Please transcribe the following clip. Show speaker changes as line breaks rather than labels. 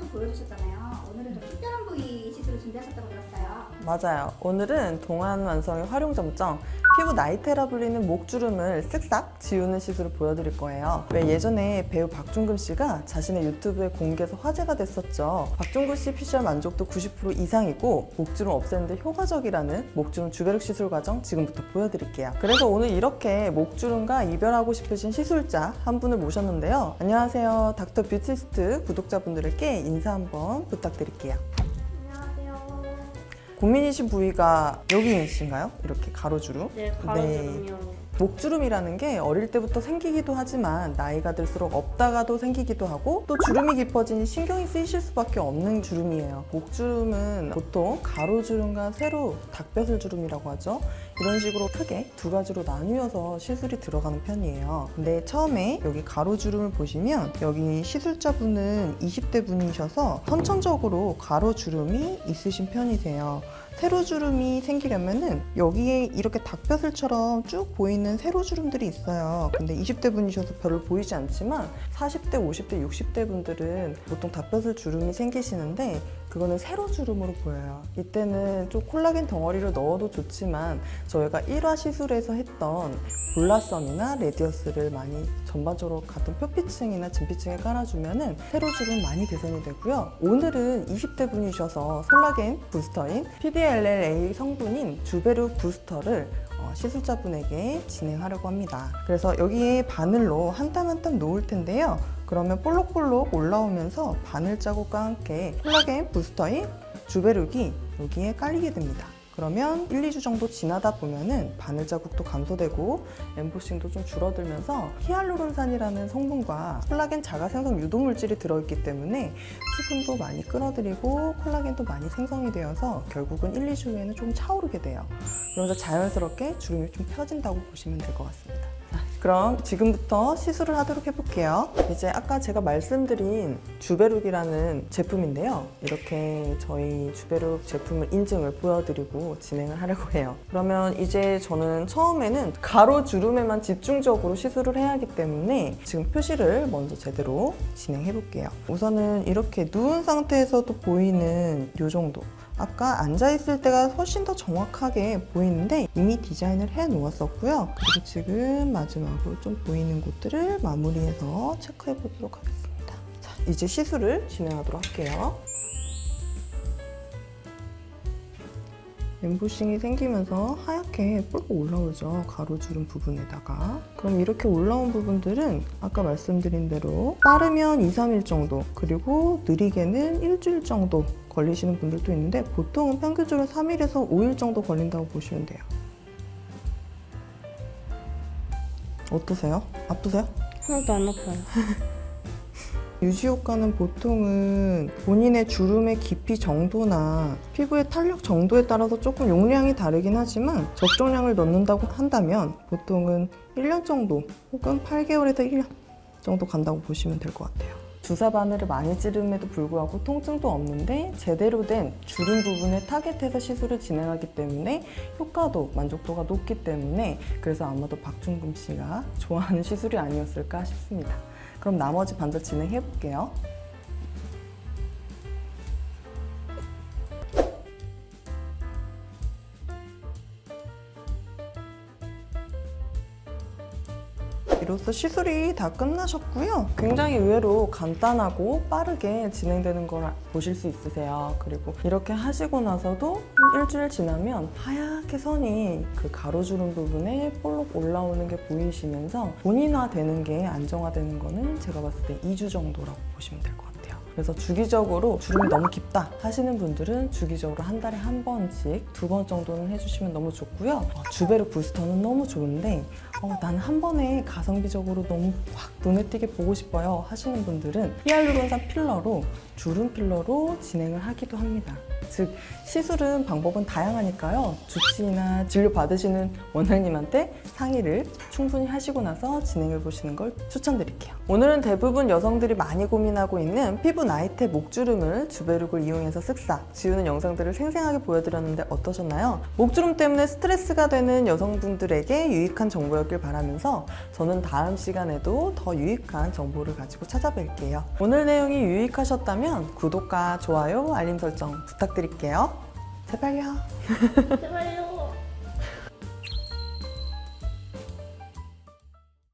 시술 보여주셨잖아요. 오늘은 좀 특별한 부위 시술을 준비하셨다고 들었어요.
맞아요. 오늘은 동안 완성의 활용점정, 피부 나이테라 불리는 목주름을 쓱싹 지우는 시술을 보여드릴 거예요. 왜 예전에 배우 박중근 씨가 자신의 유튜브에 공개해서 화제가 됐었죠. 박중근 씨 피셜 만족도 90% 이상이고 목주름 없애는데 효과적이라는 목주름 주베륵 시술 과정 지금부터 보여드릴게요. 그래서 오늘 이렇게 목주름과 이별하고 싶으신 시술자 한 분을 모셨는데요. 안녕하세요. 닥터 뷰티스트 구독자분들께 인사 한번 부탁드릴게요.
안녕하세요.
고민이신 부위가 여기이신가요? 이렇게 가로주름?
네, 가로주름이요.
목주름이라는 게 어릴 때부터 생기기도 하지만 나이가 들수록 없다가도 생기기도 하고 또 주름이 깊어지니 신경이 쓰이실 수밖에 없는 주름이에요. 목주름은 보통 가로주름과 세로 닭벼슬 주름이라고 하죠. 이런 식으로 크게 두 가지로 나뉘어서 시술이 들어가는 편이에요. 근데 처음에 여기 가로주름을 보시면 여기 시술자분은 20대 분이셔서 선천적으로 가로주름이 있으신 편이세요. 세로주름이 생기려면은 여기에 이렇게 닭벼슬처럼 쭉 보이는 세로주름들이 있어요. 근데 20대 분이셔서 별로 보이지 않지만 40대, 50대, 60대 분들은 보통 닭벼슬 주름이 생기시는데 그거는 세로주름으로 보여요. 이때는 좀 콜라겐 덩어리를 넣어도 좋지만 저희가 1화 시술에서 했던 볼라썸이나 레디어스를 많이 전반적으로 같은 표피층이나 진피층에 깔아주면은 세로주름 많이 개선이 되고요. 오늘은 20대 분이셔서 콜라겐 부스터인 PDLLA 성분인 주베르 부스터를 시술자분에게 진행하려고 합니다. 그래서 여기에 바늘로 한 땀 한 땀 놓을 텐데요. 그러면 볼록볼록 올라오면서 바늘 자국과 함께 콜라겐 부스터인 주베르기 여기에 깔리게 됩니다. 그러면 1, 2주 정도 지나다 보면은 바늘 자국도 감소되고 엠보싱도 좀 줄어들면서 히알루론산이라는 성분과 콜라겐 자가 생성 유도 물질이 들어있기 때문에 수분도 많이 끌어들이고 콜라겐도 많이 생성이 되어서 결국은 1, 2주 후에는 좀 차오르게 돼요. 그러면서 자연스럽게 주름이 좀 펴진다고 보시면 될 것 같습니다. 자, 그럼 지금부터 시술을 하도록 해볼게요. 이제 아까 제가 말씀드린 주베룩이라는 제품인데요. 이렇게 저희 주베룩 제품을 인증을 보여드리고 진행을 하려고 해요. 그러면 이제 저는 처음에는 가로주름에만 집중적으로 시술을 해야 하기 때문에 지금 표시를 먼저 제대로 진행해볼게요. 우선은 이렇게 누운 상태에서도 보이는 이 정도. 아까 앉아있을 때가 훨씬 더 정확하게 보이는데 이미 디자인을 해 놓았었고요. 그리고 지금 마지막으로 좀 보이는 곳들을 마무리해서 체크해 보도록 하겠습니다. 자, 이제 시술을 진행하도록 할게요. 엠보싱이 생기면서 하얗게 뿔고 올라오죠. 가로주름 부분에다가. 그럼 이렇게 올라온 부분들은 아까 말씀드린 대로 빠르면 2, 3일 정도 그리고 느리게는 일주일 정도 걸리시는 분들도 있는데 보통은 평균적으로 3일에서 5일 정도 걸린다고 보시면 돼요. 어떠세요? 아프세요?
하나도 안 아파요.
유지 효과는 보통은 본인의 주름의 깊이 정도나 피부의 탄력 정도에 따라서 조금 용량이 다르긴 하지만 적정량을 넣는다고 한다면 보통은 1년 정도 혹은 8개월에서 1년 정도 간다고 보시면 될 것 같아요. 주사 바늘을 많이 찌름에도 불구하고 통증도 없는데 제대로 된 주름 부분에 타겟해서 시술을 진행하기 때문에 효과도 만족도가 높기 때문에 그래서 아마도 박중근 씨가 좋아하는 시술이 아니었을까 싶습니다. 그럼 나머지 반도 진행해 볼게요. 이로써 시술이 다 끝나셨고요. 굉장히 의외로 간단하고 빠르게 진행되는 걸 보실 수 있으세요. 그리고 이렇게 하시고 나서도 일주일 지나면 하얗게 선이 그 가로주름 부분에 볼록 올라오는 게 보이시면서 본인화되는 게 안정화되는 거는 제가 봤을 때 2주 정도라고 보시면 될 것 같아요. 그래서 주기적으로 주름이 너무 깊다 하시는 분들은 주기적으로 한 달에 한 번씩 2번 정도는 해주시면 너무 좋고요. 주베르 부스터는 너무 좋은데 나는 한 번에 가성비적으로 너무 확 눈에 띄게 보고 싶어요 하시는 분들은 히알루론산 필러로 주름 필러로 진행을 하기도 합니다. 즉 시술은 방법은 다양하니까요. 주치의나 진료 받으시는 원장님한테 상의를 충분히 하시고 나서 진행해 보시는 걸 추천드릴게요. 오늘은 대부분 여성들이 많이 고민하고 있는 피부 나이테 목주름을 주베룩을 이용해서 쓱싹 지우는 영상들을 생생하게 보여드렸는데 어떠셨나요? 목주름 때문에 스트레스가 되는 여성분들에게 유익한 정보였길 바라면서 저는 다음 시간에도 더 유익한 정보를 가지고 찾아뵐게요. 오늘 내용이 유익하셨다면 구독과 좋아요, 알림 설정 부탁드릴게요. 제발요.
제발요.